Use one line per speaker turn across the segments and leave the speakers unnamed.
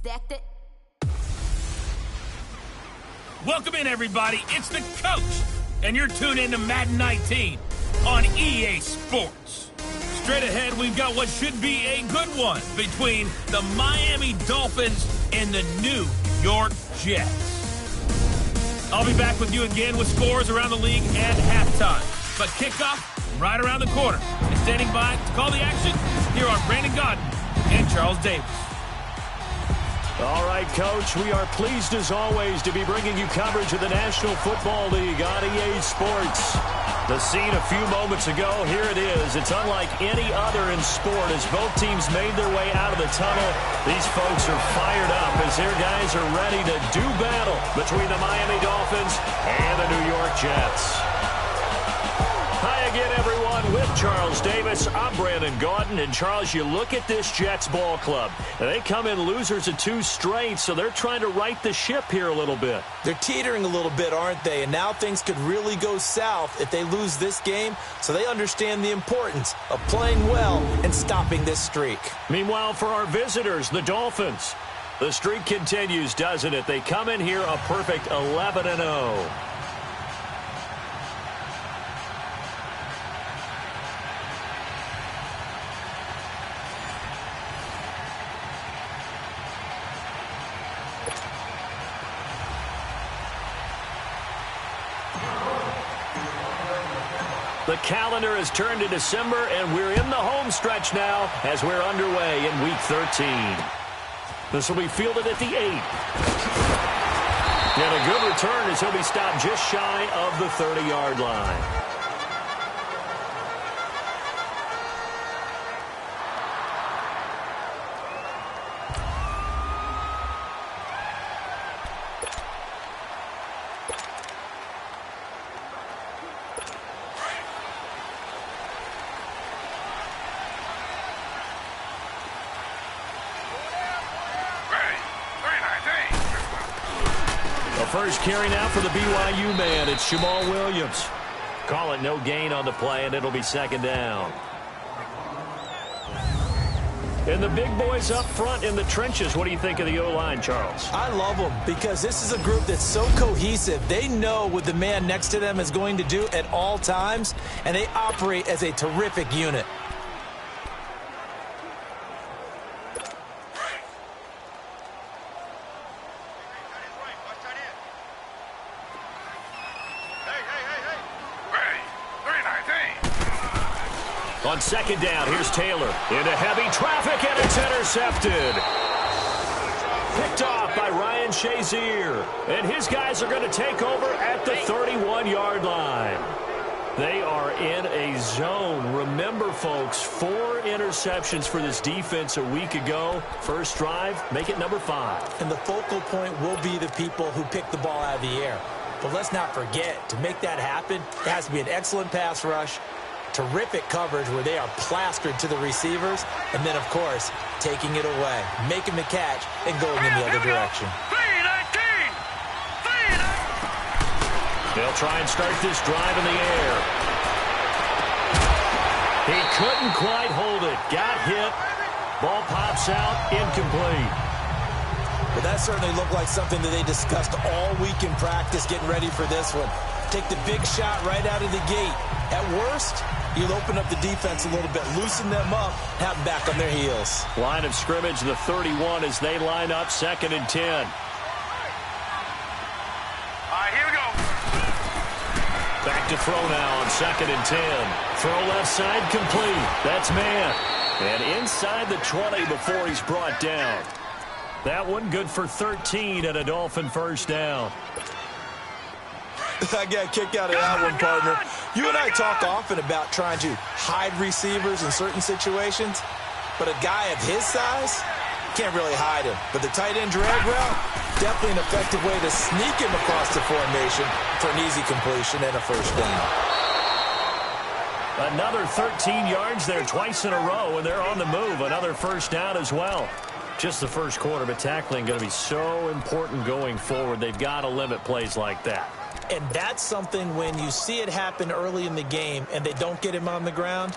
Stacked it.
Welcome in, everybody. It's the coach, and you're tuned in to Madden 19 on EA Sports. Straight ahead, we've got what should be a good one between the Miami Dolphins and the New York Jets. I'll be back with you again with scores around the league at halftime. But kickoff right around the corner. And standing by to call the action, here are Brandon Gaudin and Charles Davis.
All right, Coach, we are pleased as always to be bringing you coverage of the National Football League on EA Sports. The scene a few moments ago, here it is. It's unlike any other in sport as both teams made their way out of the tunnel. These folks are fired up as their guys are ready to do battle between the Miami Dolphins and the New York Jets. Hi again, everyone, with Charles Davis. I'm Brandon Gaudin. And, Charles, you look at this Jets ball club. They come in losers of 2 straight, so they're trying to right the ship here a little bit.
They're teetering a little bit, aren't they? And now things could really go south if they lose this game, so they understand the importance of playing well and stopping this streak.
Meanwhile, for our visitors, the Dolphins, the streak continues, doesn't it? They come in here a perfect 11-0. The calendar has turned to December, and we're in the home stretch now as we're underway in Week 13. This will be fielded at the 8. And a good return as he'll be stopped just shy of the 30-yard line. First carry now for the BYU man. It's Jamal Williams. Call it no gain on the play, and it'll be second down. And the big boys up front in the trenches. What do you think of the O-line, Charles?
I love them because this is a group that's so cohesive. They know what the man next to them is going to do at all times, and they operate as a terrific unit.
On second down, here's Taylor into heavy traffic, and it's intercepted. Picked off by Ryan Shazier. And his guys are going to take over at the 31-yard line. They are in a zone. Remember, folks, 4 interceptions for this defense a week ago. First drive, make it number 5.
And the focal point will be the people who pick the ball out of the air. But let's not forget, to make that happen, it has to be an excellent pass rush, terrific coverage where they are plastered to the receivers, and then, of course, taking it away, making the catch, and going in the other direction.
They'll try and start this drive in the air. He couldn't quite hold it. Got hit. Ball pops out. Incomplete.
Well, that certainly looked like something that they discussed all week in practice getting ready for this one. Take the big shot right out of the gate. At worst, you'll open up the defense a little bit, loosen them up, have them back on their heels.
Line of scrimmage, the 31 as they line up, 2nd and 10.
Here we go.
Back to throw now on 2nd and 10. Throw left side complete. That's man. And inside the 20 before he's brought down. That one good for 13 and a Dolphin first down.
I got a kick out of that one, partner. You and I talk often about trying to hide receivers in certain situations, but a guy of his size can't really hide him. But the tight end drag route, definitely an effective way to sneak him across the formation for an easy completion and a first down.
Another 13 yards there twice in a row, and they're on the move. Another first down as well. Just the first quarter, but tackling going to be so important going forward. They've got to limit plays like that.
And that's something when you see it happen early in the game and they don't get him on the ground,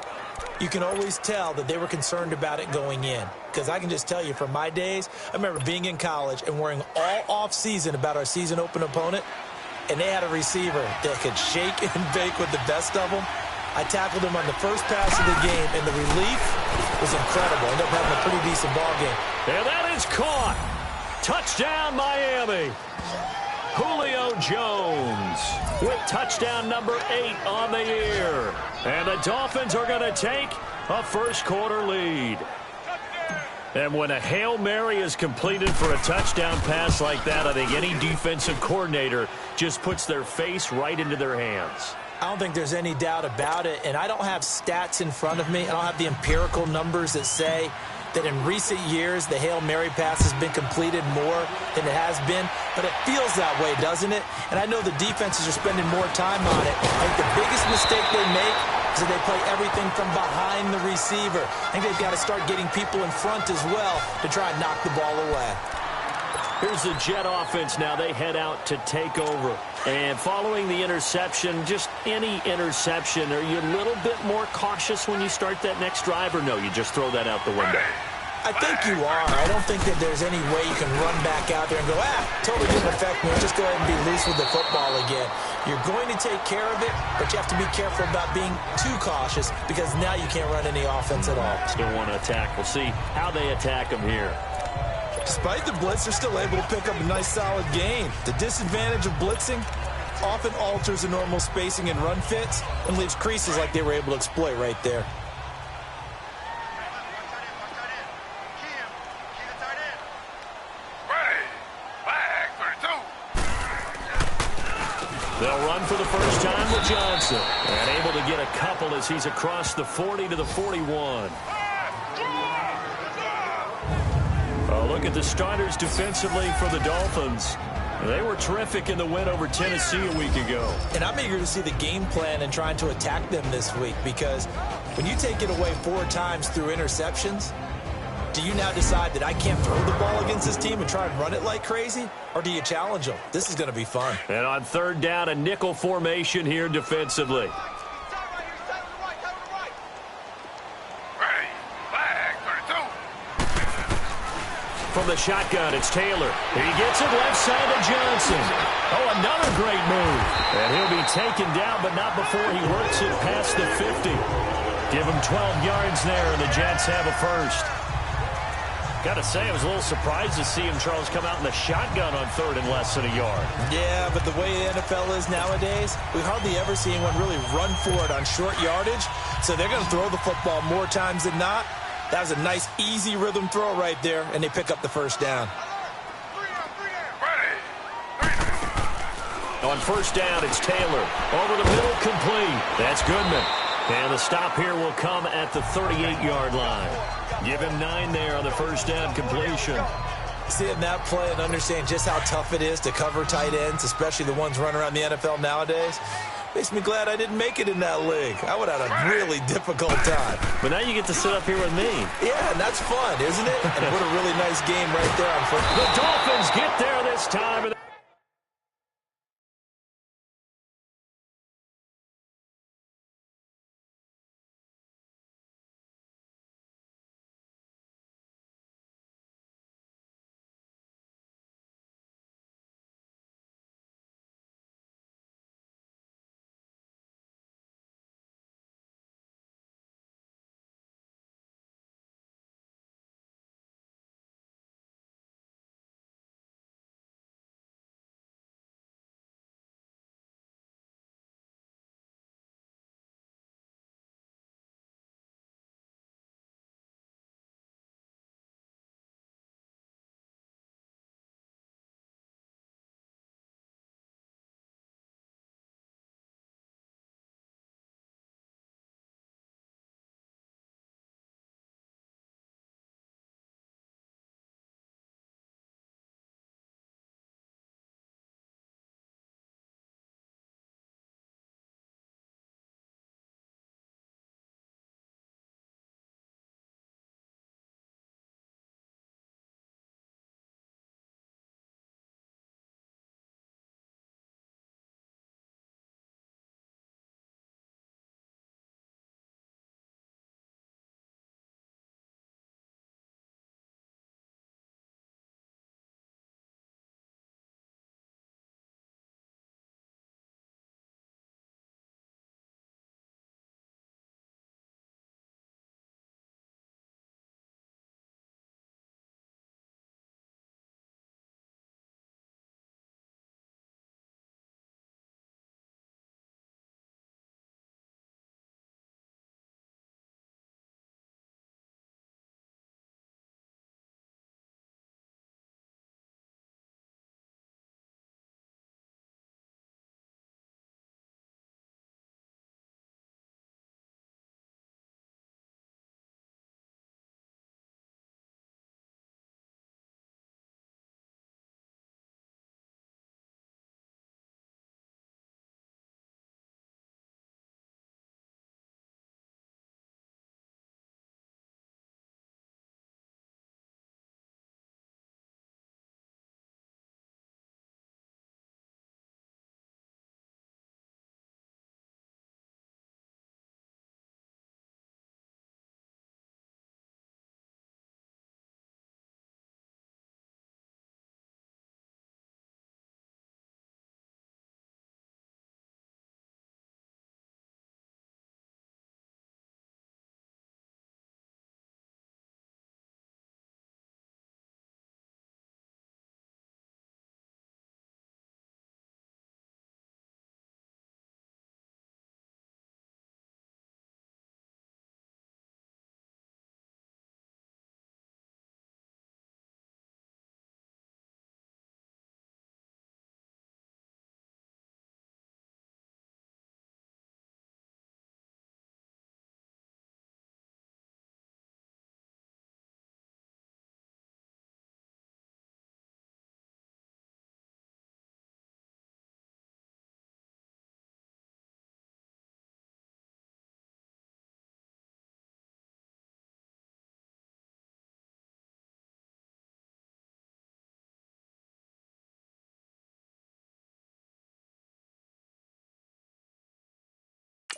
you can always tell that they were concerned about it going in. Because I can just tell you from my days, I remember being in college and worrying all off-season about our season open opponent, and they had a receiver that could shake and bake with the best of them. I tackled him on the first pass of the game, and the relief was incredible. Ended up having a pretty decent ball game.
And that is caught. Touchdown, Miami. Julio Jones with touchdown number 8 on the year. And the Dolphins are going to take a first-quarter lead. And when a Hail Mary is completed for a touchdown pass like that, I think any defensive coordinator just puts their face right into their hands.
I don't think there's any doubt about it, and I don't have stats in front of me. I don't have the empirical numbers that say that in recent years the Hail Mary pass has been completed more than it has been, but it feels that way, doesn't it? And I know the defenses are spending more time on it. I think the biggest mistake they make is that they play everything from behind the receiver. I think they've got to start getting people in front as well to try and knock the ball away.
Here's the Jet offense now. They head out to take over. And following the interception, just any interception, are you a little bit more cautious when you start that next drive, or no, you just throw that out the window?
I think you are. I don't think that there's any way you can run back out there and go, totally didn't affect me. Just go ahead and be loose with the football again. You're going to take care of it, but you have to be careful about being too cautious because now you can't run any offense at all.
Still want to attack. We'll see how they attack them here.
Despite the blitz, they're still able to pick up a nice, solid gain. The disadvantage of blitzing often alters the normal spacing and run fits and leaves creases like they were able to exploit right there.
They'll run for the first time with Johnson. And able to get a couple as he's across the 40 to the 41. Look at the starters defensively for the Dolphins. They were terrific in the win over Tennessee a week ago.
And I'm eager to see the game plan and trying to attack them this week because when you take it away 4 times through interceptions, do you now decide that I can't throw the ball against this team and try and run it like crazy? Or do you challenge them? This is going to be fun.
And on third down, a nickel formation here defensively. From the shotgun, it's Taylor. He gets it left side to Johnson. Oh, another great move. And he'll be taken down, but not before he works it past the 50. Give him 12 yards there, and the Jets have a first. Got to say, I was a little surprised to see him, Charles, come out in the shotgun on third and less than a yard.
Yeah, but the way the NFL is nowadays, we hardly ever see anyone really run for it on short yardage. So they're going to throw the football more times than not. That was a nice, easy rhythm throw right there, and they pick up the first down.
On first down, it's Taylor. Over the middle, complete. That's Goodman. And the stop here will come at the 38-yard line. Give him 9 there on the first down completion.
Seeing that play and understanding just how tough it is to cover tight ends, especially the ones running around the NFL nowadays, makes me glad I didn't make it in that league. I would have had a really difficult time.
But now you get to sit up here with me.
Yeah, and that's fun, isn't it? And what a really nice game right there on football.
The Dolphins get there this time.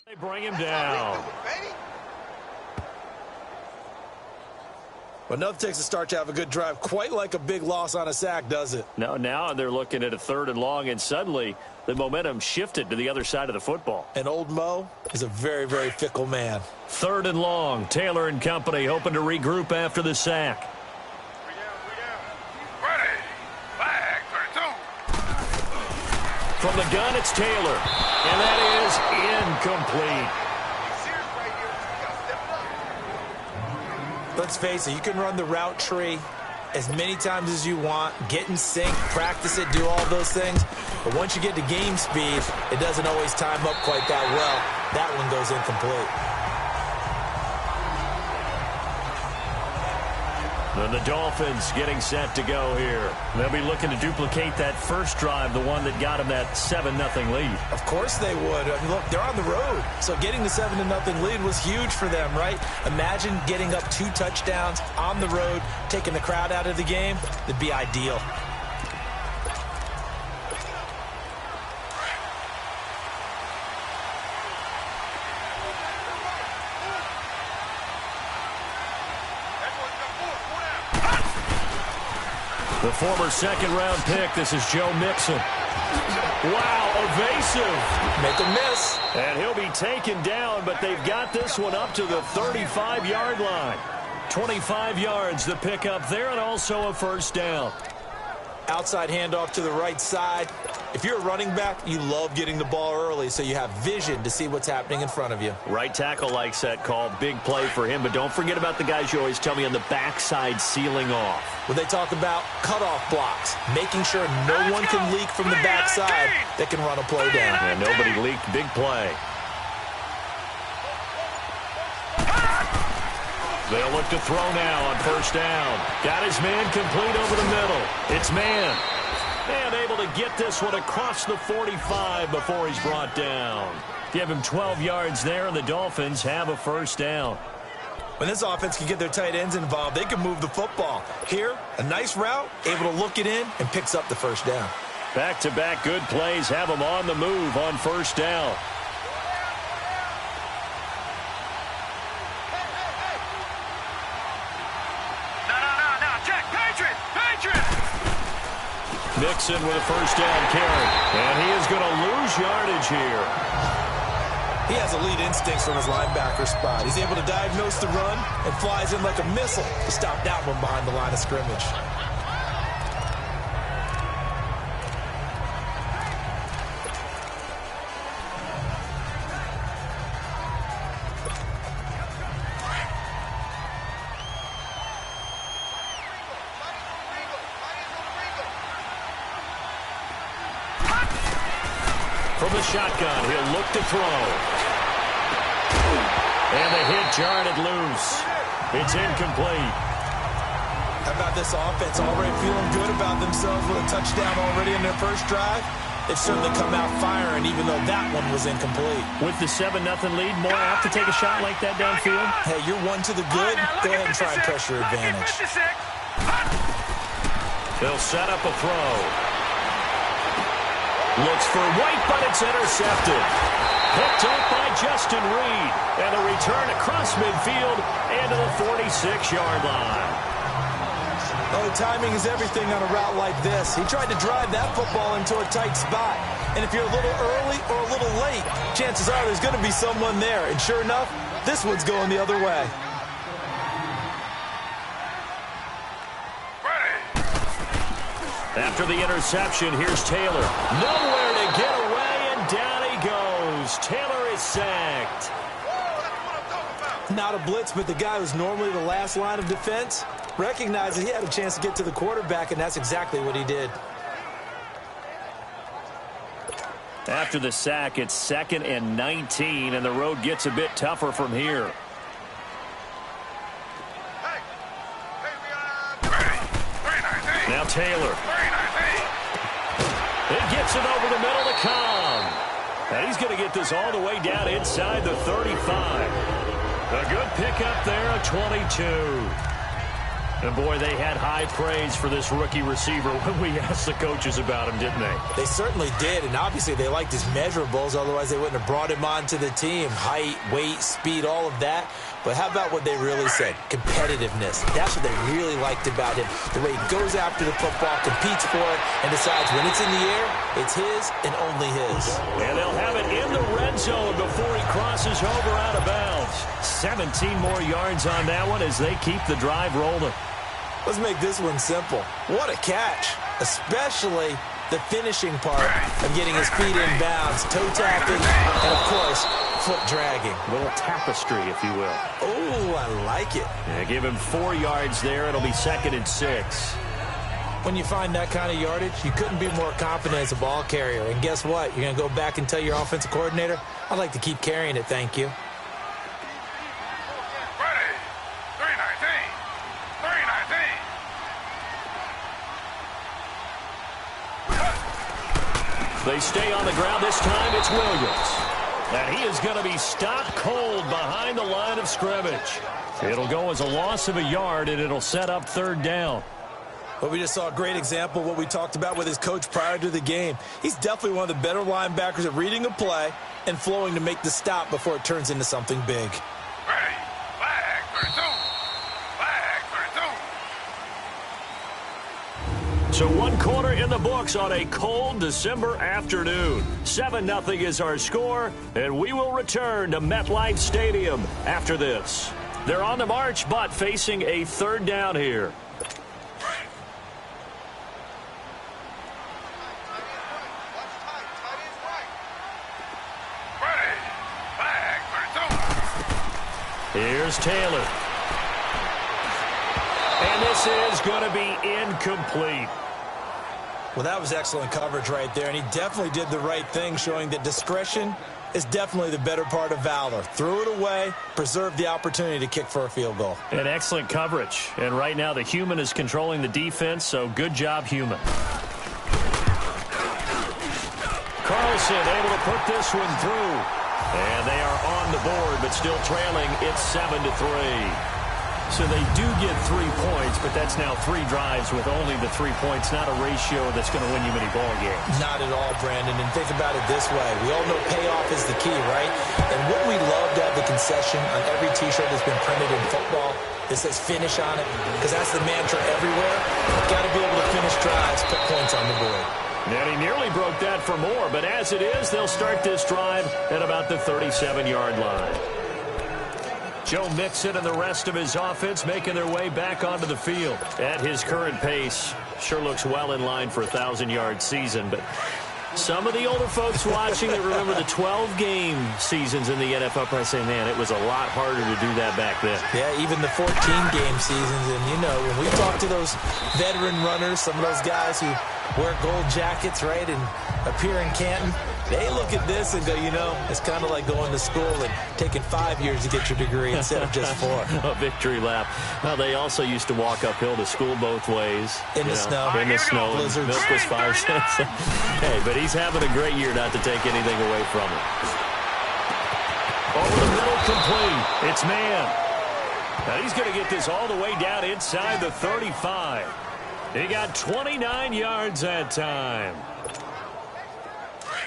They bring him down.
Well, enough takes a start to have a good drive. Quite like a big loss on a sack, does it?
No, now they're looking at a 3rd and long, and suddenly the momentum shifted to the other side of the football.
And old Mo is a very, very fickle man.
3rd and long. Taylor and company hoping to regroup after the sack. From the gun, it's Taylor. And that is incomplete.
Let's face it, you can run the route tree as many times as you want, get in sync, practice it, do all those things. But once you get to game speed, it doesn't always time up quite that well. That one goes incomplete.
And the Dolphins getting set to go here. They'll be looking to duplicate that first drive, the one that got them that 7-0 lead.
Of course they would. I mean, look, they're on the road. So getting the 7-0 lead was huge for them, right? Imagine getting up 2 touchdowns on the road, taking the crowd out of the game. It'd be ideal.
The former 2nd-round pick, this is Joe Mixon. Wow, evasive.
Make a miss.
And he'll be taken down, but they've got this one up to the 35-yard line. 25 yards, the pickup there, and also a first down.
Outside handoff to the right side. If you're a running back, you love getting the ball early so you have vision to see what's happening in front of you.
Right tackle likes that call. Big play for him, but don't forget about the guys you always tell me on the backside sealing off.
When they talk about cutoff blocks, making sure no one can leak from the backside that can run a play down.
And nobody leaked. Big play. They'll look to throw now on first down. Got his man complete over the middle. It's man. And able to get this one across the 45 before he's brought down. Give him 12 yards there, and the Dolphins have a first down.
When this offense can get their tight ends involved, they can move the football. Here, a nice route, able to look it in, and picks up the first down.
Back-to-back good plays have them on the move on first down. Mixon with a first down carry. And he is going to lose yardage here.
He has elite instincts from his linebacker spot. He's able to diagnose the run and flies in like a missile to stop that one behind the line of scrimmage.
From the shotgun, he'll look to throw. And the hit jarred it loose. It's incomplete.
How about this offense already feeling good about themselves with a touchdown already in their first drive? They've certainly come out firing, even though that one was incomplete.
With the 7-0 lead, more apt to take a shot like that downfield?
Hey, you're one to the good. Go ahead and try and press your advantage.
They'll set up a throw. Looks for White, but it's intercepted. Picked up by Justin Reed. And a return across midfield and to the 46-yard line.
Oh, timing is everything on a route like this. He tried to drive that football into a tight spot. And if you're a little early or a little late, chances are there's going to be someone there. And sure enough, this one's going the other way.
After the interception, here's Taylor. Nowhere to get away, and down he goes. Taylor is sacked.
Not a blitz, but the guy who's normally the last line of defense recognized that he had a chance to get to the quarterback, and that's exactly what he did.
After the sack, it's 2nd and 19, and the road gets a bit tougher from here. Now Taylor. It gets it over the middle to Cobb. And he's going to get this all the way down inside the 35. A good pickup there, a 22. And boy, they had high praise for this rookie receiver when we asked the coaches about him, didn't they?
They certainly did, and obviously they liked his measurables, otherwise they wouldn't have brought him onto the team. Height, weight, speed, all of that. But how about what they really said? Competitiveness. That's what they really liked about him. The way he goes after the football, competes for it, and decides when it's in the air, it's his and only his.
And they'll have it in the red zone before he crosses over out of bounds. 17 more yards on that one as they keep the drive rolling.
Let's make this one simple. What a catch, especially the finishing part of getting his feet in bounds, toe tapping, and of course, foot dragging.
A little tapestry, if you will.
Oh, I like it.
Yeah, give him 4 yards there. It'll be 2nd and 6.
When you find that kind of yardage, you couldn't be more confident as a ball carrier. And guess what? You're going to go back and tell your offensive coordinator, I'd like to keep carrying it, thank you.
They stay on the ground. This time it's Williams. And he is going to be stopped cold behind the line of scrimmage. It'll go as a loss of a yard, and it'll set up 3rd down.
Well, we just saw a great example of what we talked about with his coach prior to the game. He's definitely one of the better linebackers at reading a play and flowing to make the stop before it turns into something big.
So 1 quarter in the books on a cold December afternoon. 7-0 is our score, and we will return to MetLife Stadium after this. They're on the march, but facing a 3rd down here. Here's Taylor. And this is going to be incomplete.
Well, that was excellent coverage right there, and he definitely did the right thing, showing that discretion is definitely the better part of valor. Threw it away, preserved the opportunity to kick for a field goal.
And excellent coverage. And right now the human is controlling the defense, so good job, human. Carlson able to put this one through. And they are on the board, but still trailing. It's 7-3. So they do get 3 points, but that's now 3 drives with only the 3 points, not a ratio that's going to win you many ball games.
Not at all, Brandon. And think about it this way. We all know payoff is the key, right? And what we love to have the concession on every T-shirt that's been printed in football that says finish on it, because that's the mantra everywhere. Got to be able to finish drives, put points on the board.
And he nearly broke that for more, but as it is, they'll start this drive at about the 37-yard line. Joe Mixon and the rest of his offense making their way back onto the field. At his current pace, sure looks well in line for a 1,000-yard season. But some of the older folks watching that remember the 12-game seasons in the NFL probably say, man, it was a lot harder to do that back then.
Yeah, even the 14-game seasons. And, you know, when we talk to those veteran runners, some of those guys who wear gold jackets, right, and appear in Canton, they look at this and go, you know, it's kind of like going to school and taking 5 years to get your degree instead of just 4.
A victory lap. Well, they also used to walk uphill to school both ways.
In the snow.
In the snow.
Blizzards.
Milk was 5 cents. Hey, but he's having a great year not to take anything away from him. Over the middle, complete. It's Mann. Now he's going to get this all the way down inside the 35. He got 29 yards that time.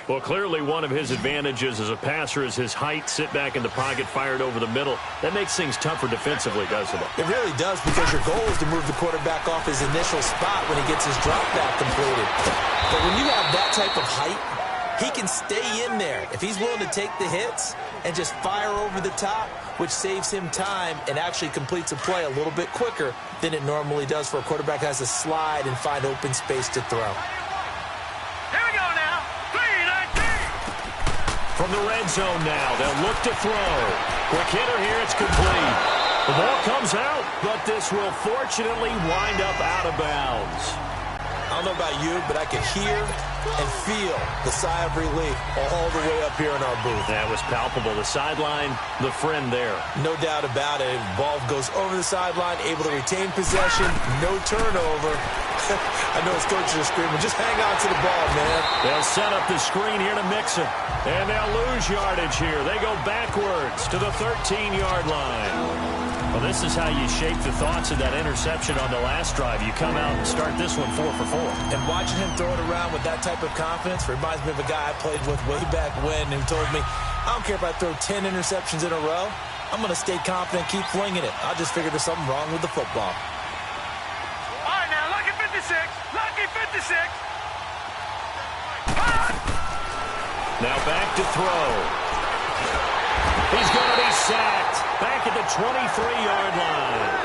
Well, clearly one of his advantages as a passer is his height. Sit back in the pocket, fired over the middle. That makes things tougher defensively, doesn't it?
It really does, because your goal is to move the quarterback off his initial spot when he gets his drop back completed. But when you have that type of height, he can stay in there if he's willing to take the hits and just fire over the top, which saves him time and actually completes a play a little bit quicker than it normally does for a quarterback who has to slide and find open space to throw.
From the red zone now, they'll look to throw. Quick hitter here, it's complete. The ball comes out, but this will fortunately wind up out of bounds.
I don't know about you, but I could hear and feel the sigh of relief all the way up here in our booth.
That was palpable. The sideline, the friend there.
No doubt about it. Ball goes over the sideline, able to retain possession, no turnover. I know his coaches are screaming, just hang on to the ball, man.
They'll set up the screen here to Mixon. And they'll lose yardage here. They go backwards to the 13-yard line. Well, this is how you shape the thoughts of that interception on the last drive. You come out and start this one 4 for 4.
And watching him throw it around with that type of confidence reminds me of a guy I played with way back when who told me, I don't care if I throw 10 interceptions in a row. I'm going to stay confident, keep flinging it. I just figured there's something wrong with the football.
All right, now, lucky 56. Lucky 56.
Now back to throw. He's going to be sacked back at the 23-yard line.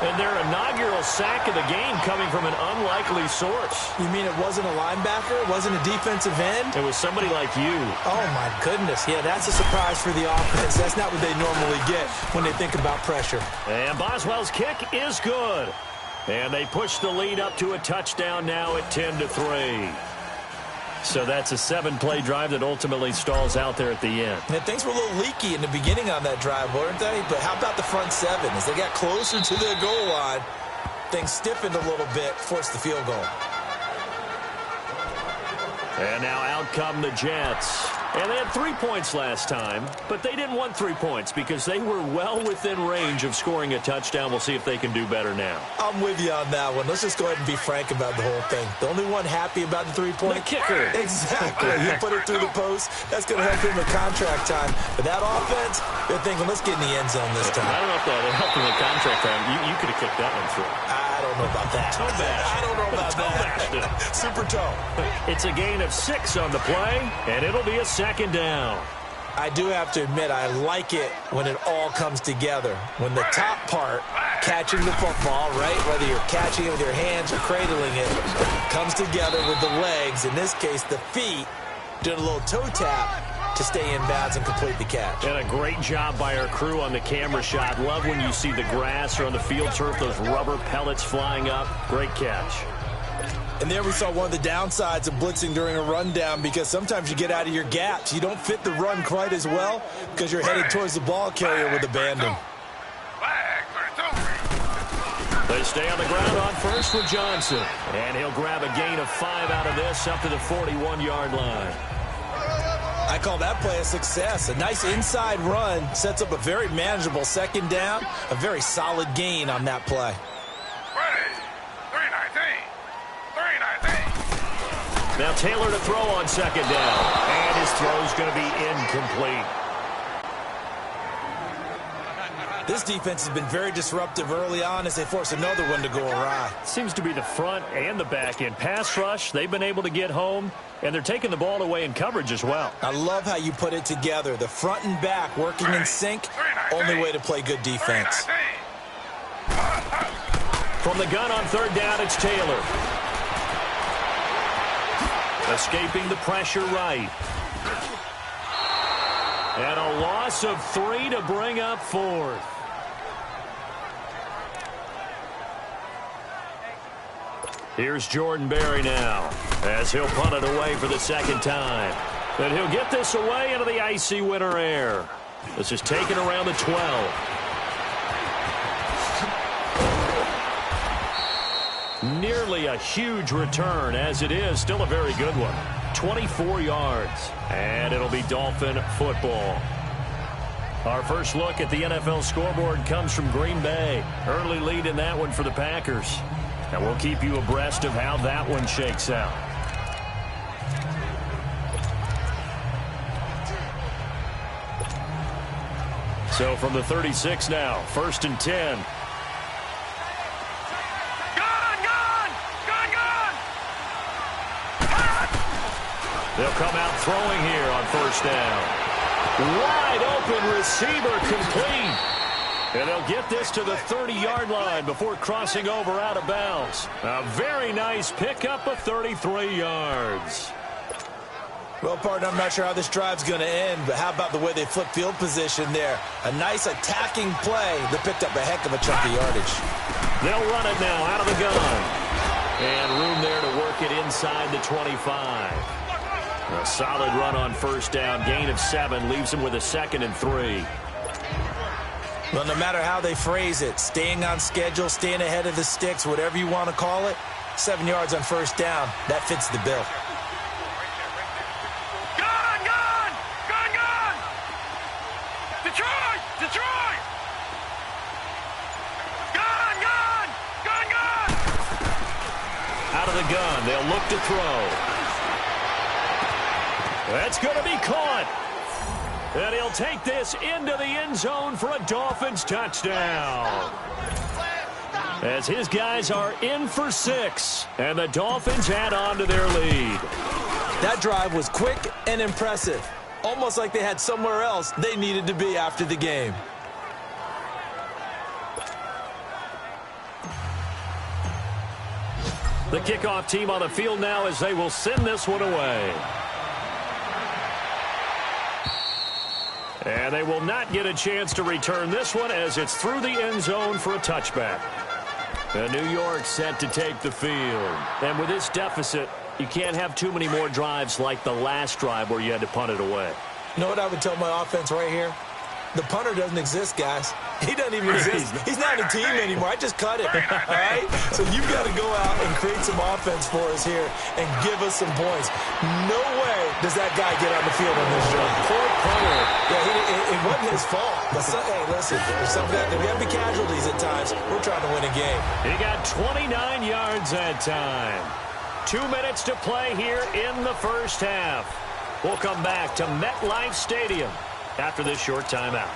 And their inaugural sack of the game coming from an unlikely source.
You mean it wasn't a linebacker? It wasn't a defensive end?
It was somebody like you.
Oh, my goodness. Yeah, that's a surprise for the offense. That's not what they normally get when they think about pressure.
And Boswell's kick is good. And they push the lead up to a touchdown now at 10-3. So that's a 7-play drive that ultimately stalls out there at the end.
And things were a little leaky in the beginning on that drive, weren't they? But how about the front seven? As they got closer to their goal line, things stiffened a little bit, forced the field goal.
And now out come the Jets. And they had 3 points last time, but they didn't want 3 points because they were well within range of scoring a touchdown. We'll see if they can do better now.
I'm with you on that one. Let's just go ahead and be frank about the whole thing. The only one happy about the three-point...
The kicker.
Exactly. You put it through the post. That's going to help him in contract time. But that offense, they're thinking, let's get in the end zone this time.
I don't know if that helped in the contract time. You could have kicked that one through.
I don't know about that.
Toe bash.
I don't know about that. Super toe. It's
a gain of 6 on the play, and it'll be a second down.
I do have to admit, I like it when it all comes together. When the top part, catching the football, right, whether you're catching it with your hands or cradling it, comes together with the legs, in this case the feet, doing a little toe tap to stay in bounds and complete the catch.
And a great job by our crew on the camera shot. Love when you see the grass or on the field turf, those rubber pellets flying up. Great catch.
And there we saw one of the downsides of blitzing during a rundown, because sometimes you get out of your gaps. You don't fit the run quite as well because you're headed towards the ball carrier with abandon.
They stay on the ground on first with Johnson. And he'll grab a gain of 5 out of this up to the 41-yard line.
I call that play a success. A nice inside run sets up a very manageable second down. A very solid gain on that play.
Now Taylor to throw on second down. And his throw's going to be incomplete.
This defense has been very disruptive early on as they force another one to go awry.
Seems to be the front and the back end. Pass rush, they've been able to get home, and they're taking the ball away in coverage as well.
I love how you put it together. The front and back working in sync, only way to play good defense.
From the gun on third down, it's Taylor. Escaping the pressure right. And a loss of 3 to bring up 4th. Here's Jordan Berry now as he'll punt it away for the second time. And he'll get this away into the icy winter air. This is taken around the 12. Nearly a huge return, as it is still a very good one. 24 yards, and it'll be Dolphin football. Our first look at the NFL scoreboard comes from Green Bay. Early lead in that one for the Packers. And we'll keep you abreast of how that one shakes out. So from the 36 now, 1st and 10. They'll come out throwing here on first down. Wide open receiver complete. And they'll get this to the 30-yard line before crossing over out of bounds. A very nice pickup of 33 yards.
Well, partner, I'm not sure how this drive's going to end, but how about the way they flip field position there? A nice attacking play that picked up a heck of a chunk of yardage.
They'll run it now out of the gun. And room there to work it inside the 25. A solid run on first down. Gain of 7 leaves him with a 2nd and 3.
Well, no matter how they phrase it, staying on schedule, staying ahead of the sticks, whatever you want to call it, 7 yards on first down, that fits the bill.
Gun! Detroit!
Out of the gun, they'll look to throw. That's going to be caught. And he'll take this into the end zone for a Dolphins touchdown. As his guys are in for 6, and the Dolphins add on to their lead.
That drive was quick and impressive. Almost like they had somewhere else they needed to be after the game.
The kickoff team on the field now as they will send this one away. And they will not get a chance to return this one as it's through the end zone for a touchback. And New York set to take the field. And with this deficit, you can't have too many more drives like the last drive where you had to punt it away.
You know what I would tell my offense right here? The punter doesn't exist, guys. He doesn't even exist. He's not a team anymore. I just cut it, all right? So you've got to go out and create some offense for us here and give us some points. No way does that guy get on the field on this drive. Poor punter. Yeah, it wasn't his fault. But hey, listen, there's got to be casualties at times. We're trying to win a game.
He got 29 yards that time. 2 minutes to play here in the first half. We'll come back to MetLife Stadium after this short timeout.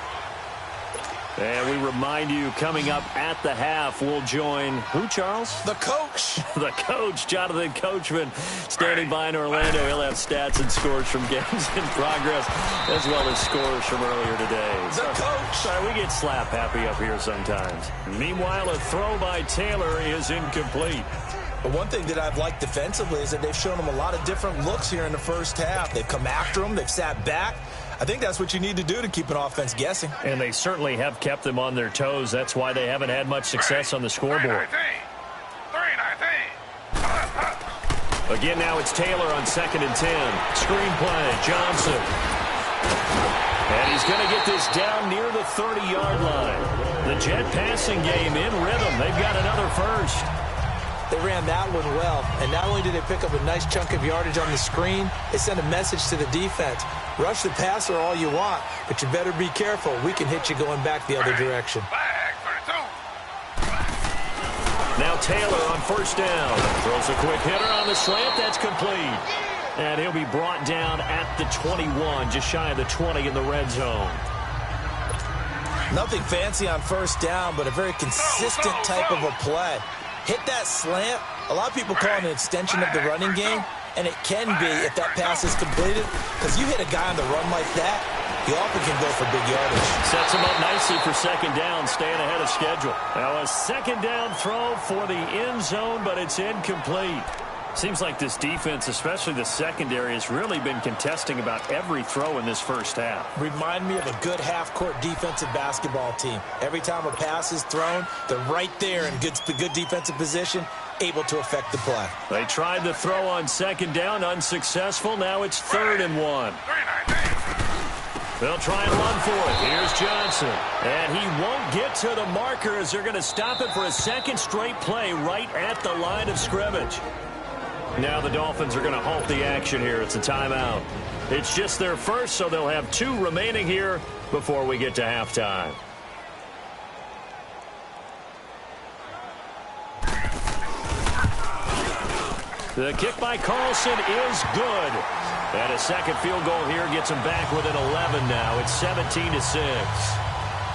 And we remind you, coming up at the half, we'll join who, Charles?
The coach.
The coach, Jonathan Coachman, standing by in Orlando. He'll have stats and scores from games in progress, as well as scores from earlier today.
The coach.
Sorry, we get slap happy up here sometimes. Meanwhile, a throw by Taylor is incomplete.
But one thing that I've liked defensively is that they've shown them a lot of different looks here in the first half. They've come after them. They've sat back. I think that's what you need to do to keep an offense guessing.
And they certainly have kept them on their toes. That's why they haven't had much success on the scoreboard. Again, now it's Taylor on 2nd and 10. Screen play, Johnson. And he's going to get this down near the 30-yard line. The Jet passing game in rhythm. They've got another first.
They ran that one well, and not only did they pick up a nice chunk of yardage on the screen, they sent a message to the defense. Rush the passer all you want, but you better be careful. We can hit you going back the other direction.
Now Taylor on first down. Throws a quick hitter on the slant. That's complete. And he'll be brought down at the 21, just shy of the 20 in the red zone.
Nothing fancy on first down, but a very consistent type of a play. Hit that slant. A lot of people call it an extension of the running game, and it can be if that pass is completed, because you hit a guy on the run like that, he often can go for big yardage.
Sets him up nicely for second down, staying ahead of schedule. Now a second down throw for the end zone, but it's incomplete. Seems like this defense, especially the secondary, has really been contesting about every throw in this first half.
Remind me of a good half-court defensive basketball team. Every time a pass is thrown, they're right there in good defensive position, able to affect the play.
They tried the throw on second down, unsuccessful. Now it's 3rd and 1. They'll try and run for it. Here's Johnson. And he won't get to the marker as they're going to stop it for a second straight play right at the line of scrimmage. Now the Dolphins are going to halt the action here. It's a timeout. It's just their first, so they'll have 2 remaining here before we get to halftime. The kick by Carlson is good. And a second field goal here gets him back within 11 now. It's 17-6.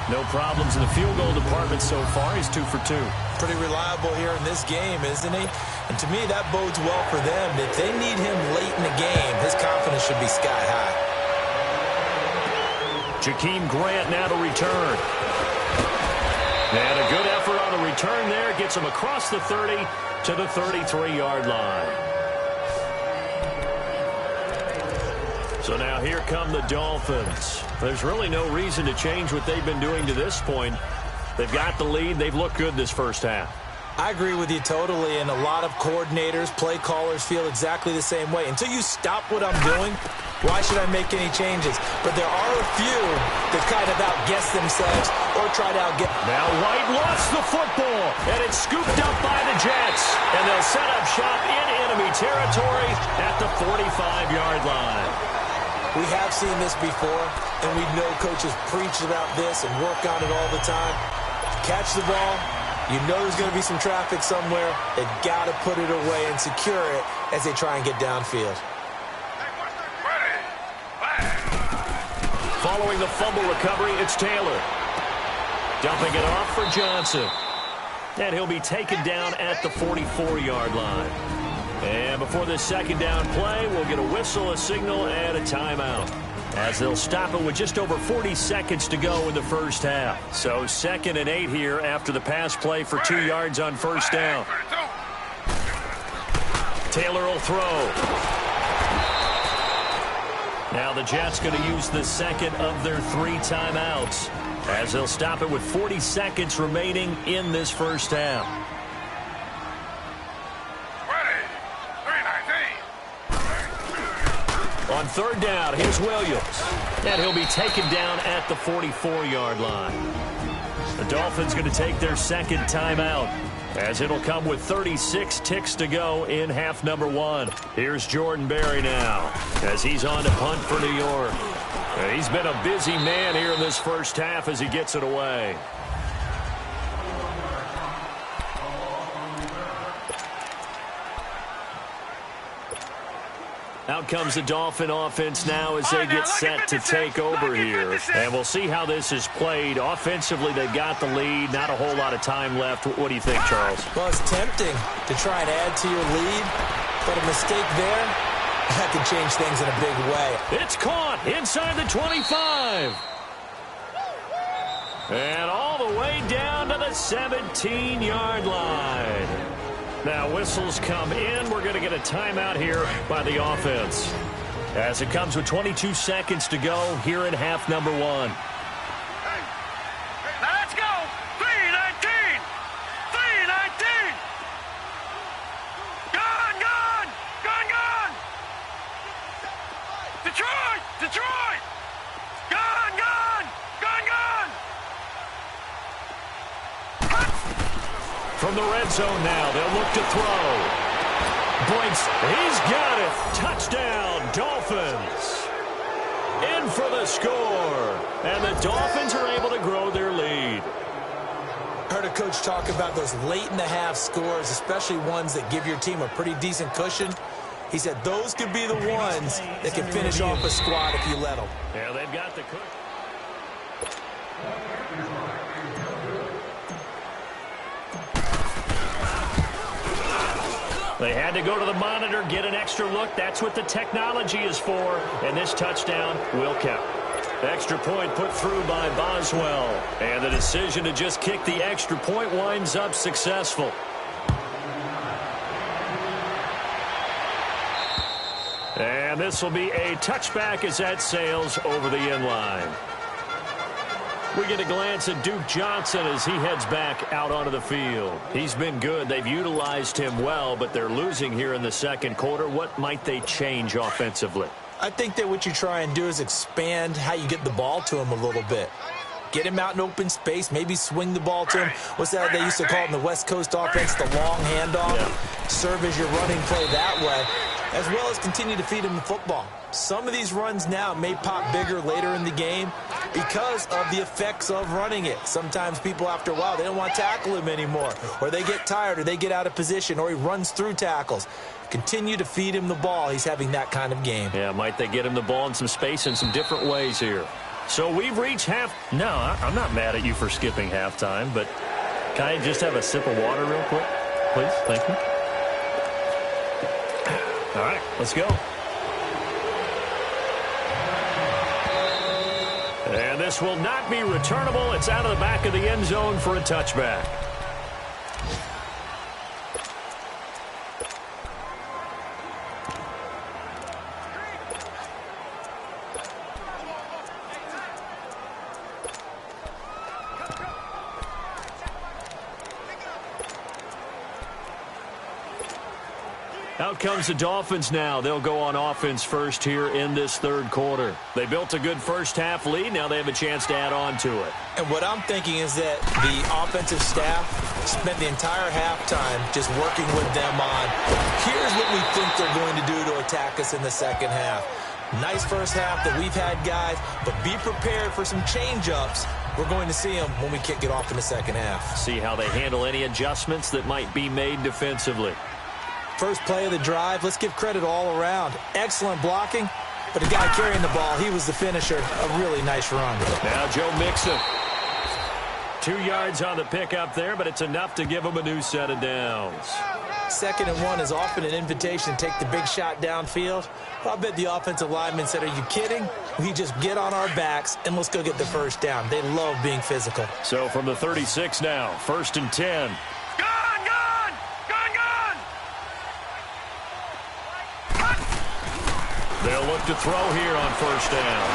No problems in the field goal department so far. He's 2 for 2.
Pretty reliable here in this game, isn't he? And to me, that bodes well for them. If they need him late in the game, his confidence should be sky high.
Jakeem Grant now to return. And a good effort on the return there. Gets him across the 30 to the 33-yard line. So now here come the Dolphins. There's really no reason to change what they've been doing to this point. They've got the lead. They've looked good this first half.
I agree with you totally, and a lot of coordinators, play callers feel exactly the same way. Until you stop what I'm doing, why should I make any changes? But there are a few that kind of outguess themselves or try to outguess.
Now White lost the football, and it's scooped up by the Jets. And they'll set up shop in enemy territory at the 45-yard line.
We have seen this before, and we know coaches preach about this and work on it all the time. Catch the ball, You know there's going to be some traffic somewhere. They've got to put it away and secure it as they try and get downfield.
Following the fumble recovery, it's Taylor. Dumping it off for Johnson. And he'll be taken down at the 44-yard line. And before this second down play, we'll get a whistle, a signal, and a timeout, as they'll stop it with just over 40 seconds to go in the first half. So 2nd and 8 here after the pass play for 2 yards on first down. Taylor will throw. Now the Jets going to use the second of their 3 timeouts, as they'll stop it with 40 seconds remaining in this first half. On 3rd down, here's Williams. And he'll be taken down at the 44-yard line. The Dolphins going to take their second timeout, as it'll come with 36 ticks to go in half number 1. Here's Jordan Berry now, as he's on to punt for New York. He's been a busy man here in this first half as he gets it away. Out comes the Dolphin offense now as they get set to take over here. And we'll see how this is played. Offensively, they've got the lead. Not a whole lot of time left. What do you think, Charles?
Well, it's tempting to try and add to your lead, but a mistake there, that could change things in a big way.
It's caught inside the 25. And all the way down to the 17-yard line. Now whistles come in. We're going to get a timeout here by the offense, as it comes with 22 seconds to go here in half number 1.
Now let's go. 3:19. 3:19. Gone, gone. Gone, gone. Detroit. Detroit. Gone, gone. Gone, gone.
From the red zone now, they'll look to throw. Blinks, he's got it. Touchdown, Dolphins. In for the score. And the Dolphins are able to grow their lead.
I heard a coach talk about those late-in-the-half scores, especially ones that give your team a pretty decent cushion. He said those could be the ones that can finish off a squad if you let them.
Yeah, they've got the cushion. They had to go to the monitor, get an extra look. That's what the technology is for. And this touchdown will count. Extra point put through by Boswell. And the decision to just kick the extra point winds up successful. And this will be a touchback as that sails over the end line. We get a glance at Duke Johnson as he heads back out onto the field. He's been good. They've utilized him well, but they're losing here in the second quarter. What might they change offensively?
I think that what you try and do is expand how you get the ball to him a little bit. Get him out in open space, maybe swing the ball to him. What's that they used to call it in the West Coast offense, the long handoff? Yeah. Serve as your running play that way, as well as continue to feed him the football. Some of these runs now may pop bigger later in the game because of the effects of running it. Sometimes people, after a while, they don't want to tackle him anymore, or they get tired, or they get out of position, or he runs through tackles. Continue to feed him the ball. He's having that kind of game.
Yeah, might they get him the ball in some space in some different ways here. So we've reached half. No, I'm not mad at you for skipping halftime, but can I just have a sip of water real quick? Please, thank you. All right, let's go. And this will not be returnable. It's out of the back of the end zone for a touchback. Out comes the Dolphins now. They'll go on offense first here in this third quarter. They built a good first half lead. Now they have a chance to add on to it.
And what I'm thinking is that the offensive staff spent the entire halftime just working with them on, here's what we think they're going to do to attack us in the second half. Nice first half that we've had, guys, but be prepared for some change-ups We're going to see them when we kick it off in the second half.
See how they handle any adjustments that might be made defensively.
First play of the drive, let's give credit all around. Excellent blocking, but the guy carrying the ball, he was the finisher. A really nice run.
Now Joe Mixon. 2 yards on the pickup there, but it's enough to give him a new set of downs.
2nd and 1 is often an invitation to take the big shot downfield. I bet the offensive lineman said, are you kidding? We just get on our backs and let's go get the first down. They love being physical.
So from the 36 now, 1st and 10. They'll look to throw here on 1st down.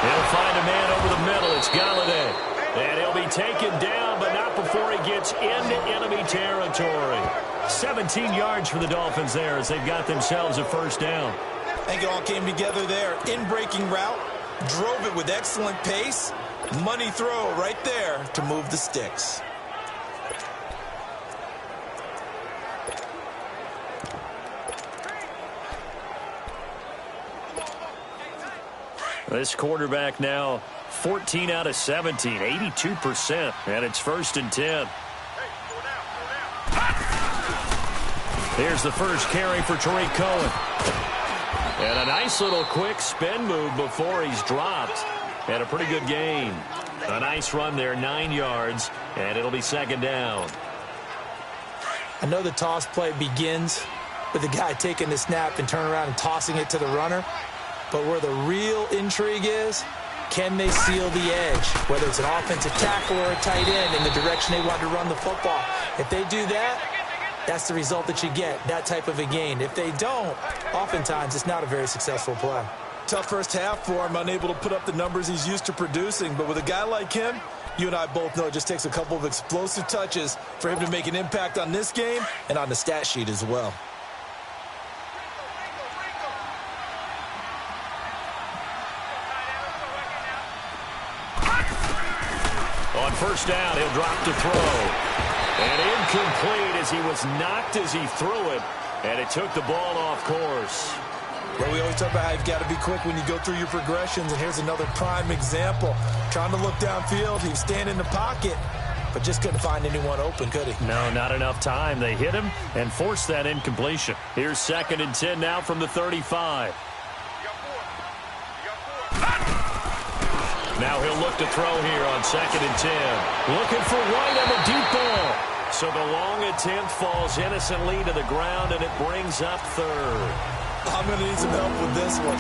He'll find a man over the middle. It's Galladay. And he'll be taken down, but not before he gets into enemy territory. 17 yards for the Dolphins there as they've got themselves a 1st down.
I think it all came together there. In-breaking route, drove it with excellent pace. Money throw right there to move the sticks.
This quarterback now 14 out of 17, 82%, and it's 1st and 10. Here's the first carry for Tariq Cohen. And a nice little quick spin move before he's dropped. And a pretty good gain. A nice run there, 9 yards, and it'll be 2nd down.
I know the toss play begins with the guy taking the snap and turning around and tossing it to the runner. But where the real intrigue is, can they seal the edge, whether it's an offensive tackle or a tight end in the direction they want to run the football. If they do that, that's the result that you get, that type of a gain. If they don't, oftentimes it's not a very successful play. Tough first half for him, unable to put up the numbers he's used to producing. But with a guy like him, you and I both know it just takes a couple of explosive touches for him to make an impact on this game and on the stat sheet as well.
On 1st down, he'll drop to throw. And incomplete as he was knocked as he threw it. And it took the ball off course.
Well, we always talk about how you've got to be quick when you go through your progressions. And here's another prime example. Trying to look downfield. He was standing in the pocket, but just couldn't find anyone open, could he?
No, not enough time. They hit him and forced that incompletion. Here's 2nd and 10 now from the 35. Now he'll look to throw here on 2nd and 10. Looking for White on the deep ball. So the long attempt falls innocently to the ground, and it brings up 3rd.
I'm going to need some help with this one.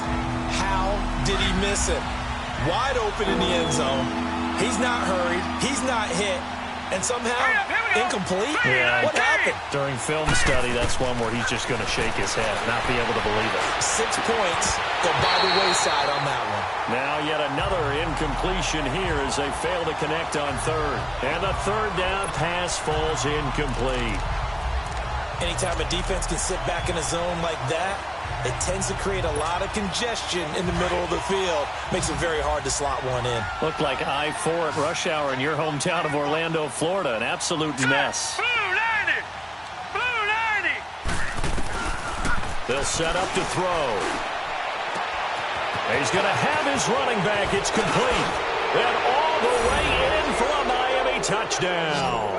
How did he miss it? Wide open in the end zone. He's not hurried. He's not hit. And somehow, incomplete?
Yeah.
What happened?
During film study, that's one where he's just going to shake his head, not be able to believe it.
6 points go by the wayside on that one.
Now yet another incompletion here as they fail to connect on 3rd. And the 3rd down pass falls incomplete.
Anytime a defense can sit back in a zone like that, it tends to create a lot of congestion in the middle of the field. Makes it very hard to slot one in.
Looked like I-4 at rush hour in your hometown of Orlando, Florida. An absolute mess.
Blue 90! Blue 90!
They'll set up to throw. He's going to have his running back. It's complete. And all the way in for a Miami touchdown.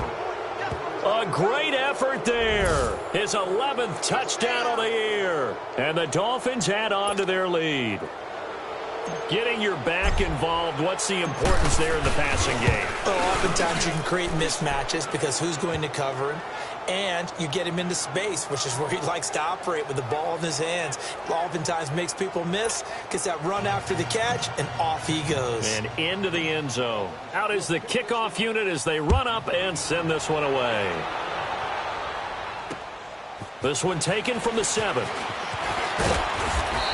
A great effort there. His 11th touchdown of the year. And the Dolphins add on to their lead. Getting your back involved, what's the importance there in the passing game?
Well, oftentimes you can create mismatches because who's going to cover him? And you get him into space, which is where he likes to operate with the ball in his hands. Oftentimes makes people miss, gets that run after the catch, and off he goes.
And into the end zone. Out is the kickoff unit as they run up and send this one away. This one taken from the 7.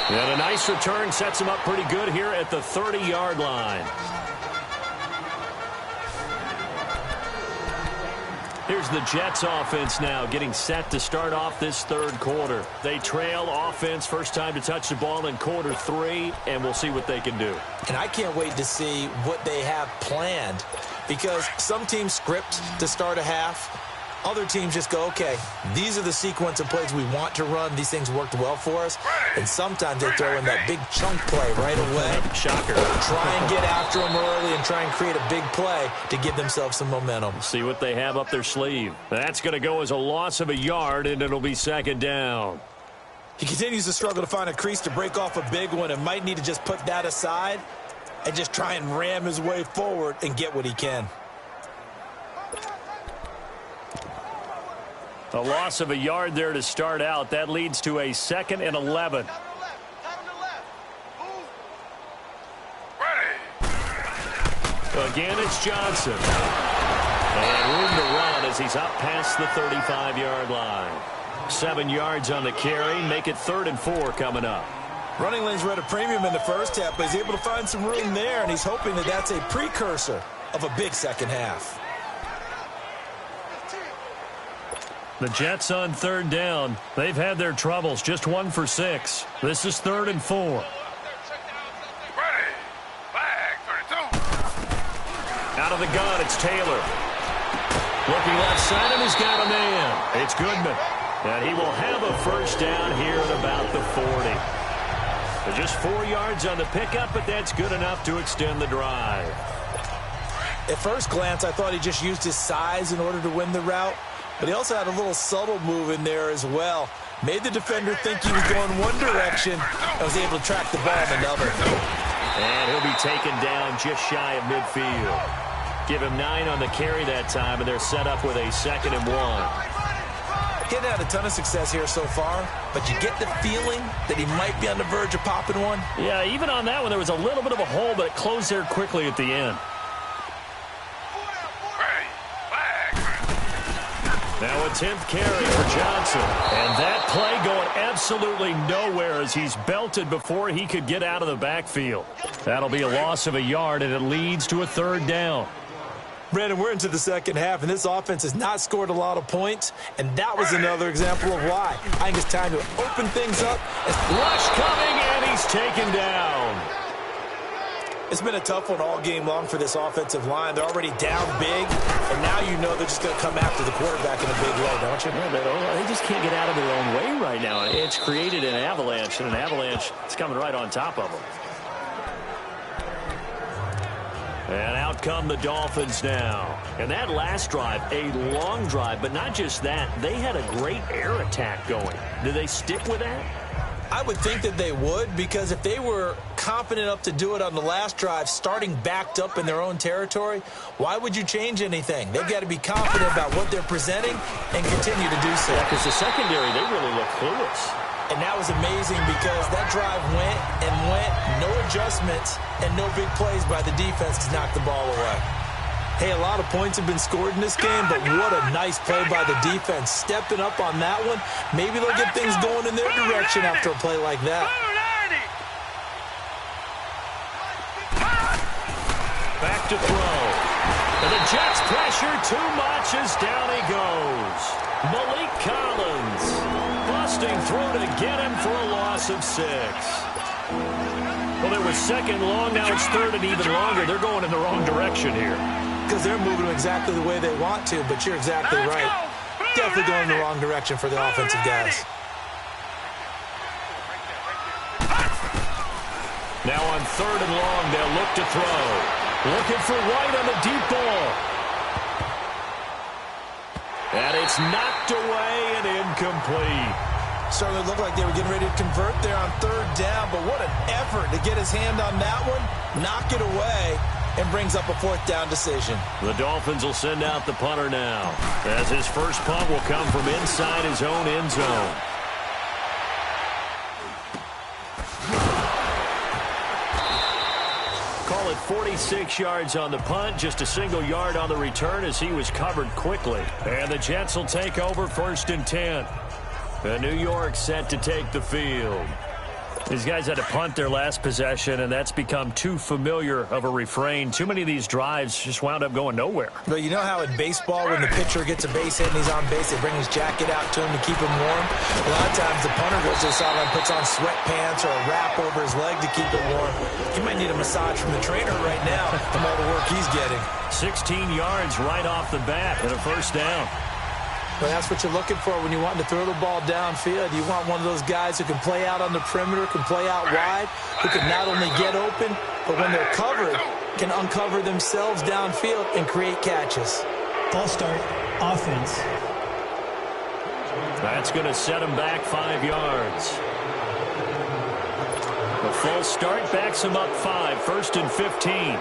And a nice return sets him up pretty good here at the 30-yard line. Here's the Jets offense now getting set to start off this 3rd quarter. They trail offense, first time to touch the ball in quarter 3, and we'll see what they can do.
And I can't wait to see what they have planned, because some teams script to start a half. Other teams just go, okay, these are the sequence of plays we want to run. These things worked well for us. And sometimes they throw in that big chunk play right away.
Shocker.
Try and get after them early and try and create a big play to give themselves some momentum.
See what they have up their sleeve. That's going to go as a loss of a yard, and it'll be second down.
He continues to struggle to find a crease to break off a big one and might need to just put that aside and just try and ram his way forward and get what he can.
A loss of a yard there to start out. That leads to a 2nd and 11. Again, it's Johnson. And room to run as he's up past the 35-yard line. 7 yards on the carry. Make it 3rd and 4 coming up.
Running lanes were at a premium in the first half, but he's able to find some room there, and he's hoping that that's a precursor of a big second half.
The Jets on 3rd down. They've had their troubles. Just 1 for 6. This is 3rd and 4. Out of the gun, it's Taylor. Looking left side, and he's got a man. It's Goodman. And he will have a first down here at about the 40. So just 4 yards on the pickup, but that's good enough to extend the drive.
At first glance, I thought he just used his size in order to win the route. But he also had a little subtle move in there as well. Made the defender think he was going one direction and was able to track the ball in another.
And he'll be taken down just shy of midfield. Give him 9 on the carry that time, and they're set up with a 2nd and 1.
Getting had a ton of success here so far, but you get the feeling that he might be on the verge of popping one.
Yeah, even on that one, there was a little bit of a hole, but it closed there quickly at the end. Now a 10th carry for Johnson. And that play going absolutely nowhere as he's belted before he could get out of the backfield. That'll be a loss of a yard, and it leads to a 3rd down.
Brandon, we're into the second half, and this offense has not scored a lot of points, and that was another example of why. I think it's time to open things up.
Rush coming, and he's taken down.
It's been a tough one all game long for this offensive line. They're already down big, and now you know they're just going to come after the quarterback in a big way, don't you?
Yeah, they just can't get out of their own way right now. It's created an avalanche, and an avalanche is coming right on top of them. And out come the Dolphins now. And that last drive, a long drive, but not just that. They had a great air attack going. Do they stick with that?
I would think that they would, because if they were confident enough to do it on the last drive, starting backed up in their own territory, why would you change anything? They've got to be confident about what they're presenting and continue to do so.
Yeah, because the secondary, they really look clueless.
And that was amazing because that drive went and went, no adjustments, and no big plays by the defense to knock the ball away. Hey, a lot of points have been scored in this game, but what a nice play by the defense. Stepping up on that one, maybe they'll get things going in their direction after a play like that.
Back to throw. And the Jets pressure too much as down he goes. Malik Collins busting through to get him for a loss of 6. Well, it was 2nd long, now it's 3rd and even longer. They're going in the wrong direction here.
Because they're moving exactly the way they want to, but you're exactly right. Definitely going in the wrong direction for the offensive guys.
Now on 3rd and long, they'll look to throw. Looking for White on the deep ball. And it's knocked away and incomplete.
Certainly looked like they were getting ready to convert there on 3rd down, but what an effort to get his hand on that one, knock it away, and brings up a 4th down decision.
The Dolphins will send out the punter now, as his first punt will come from inside his own end zone. Call it 46 yards on the punt, just a single yard on the return as he was covered quickly. And the Jets will take over 1st and 10. And New York set to take the field. These guys had to punt their last possession, and that's become too familiar of a refrain. Too many of these drives just wound up going nowhere.
But you know how in baseball, when the pitcher gets a base hit and he's on base, they bring his jacket out to him to keep him warm? A lot of times the punter goes to the sideline, puts on sweatpants or a wrap over his leg to keep it warm. He might need a massage from the trainer right now from all the work he's getting.
16 yards right off the bat and a 1st down.
Well, that's what you're looking for when you want to throw the ball downfield. You want one of those guys who can play out on the perimeter, can play out wide, who can not only get open, but when they're covered, can uncover themselves downfield and create catches.
False start, offense.
That's going to set him back 5 yards. The false start backs him up 5, 1st and 15.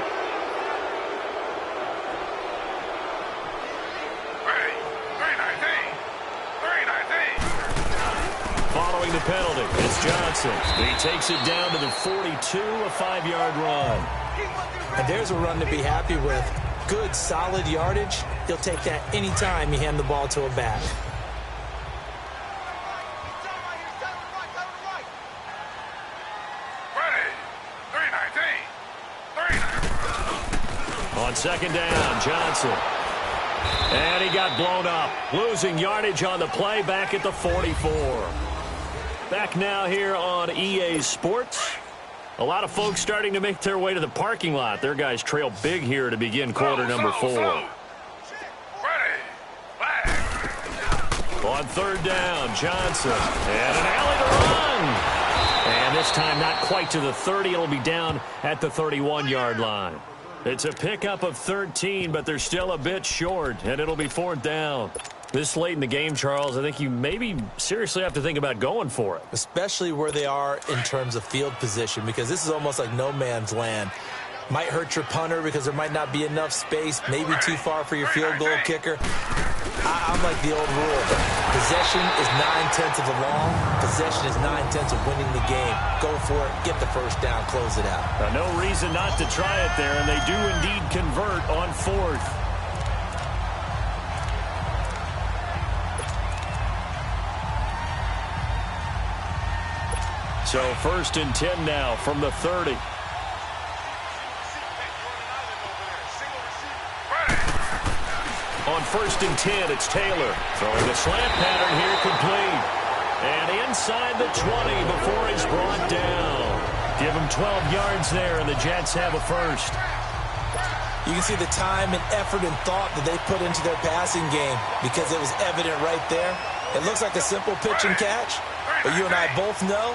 Following the penalty, it's Johnson. He takes it down to the 42, a 5-yard run.
And there's a run to be happy with. Good, solid yardage. He'll take that anytime you hand the ball to a back.
On 2nd down, Johnson. And he got blown up. Losing yardage on the play back at the 44. Back now here on EA Sports. A lot of folks starting to make their way to the parking lot. Their guys trail big here to begin quarter number 4. On 3rd down, Johnson. And an alley to run. And this time not quite to the 30. It'll be down at the 31-yard line. It's a pickup of 13, but they're still a bit short, and it'll be 4th down. This late in the game, Charles, I think you maybe seriously have to think about going for it.
Especially where they are in terms of field position, because this is almost like no man's land. Might hurt your punter because there might not be enough space, maybe too far for your field goal kicker. I'm like the old rule. Possession is 9/10 of the long. Possession is 9/10 of winning the game. Go for it. Get the first down. Close it out.
No reason not to try it there, and they do indeed convert on 4th. So 1st and 10 now from the 30. On 1st and 10, it's Taylor. Throwing the slant pattern here complete. And inside the 20 before he's brought down. Give him 12 yards there, and the Jets have a first.
You can see the time and effort and thought that they put into their passing game because it was evident right there. It looks like a simple pitch and catch, but you and I both know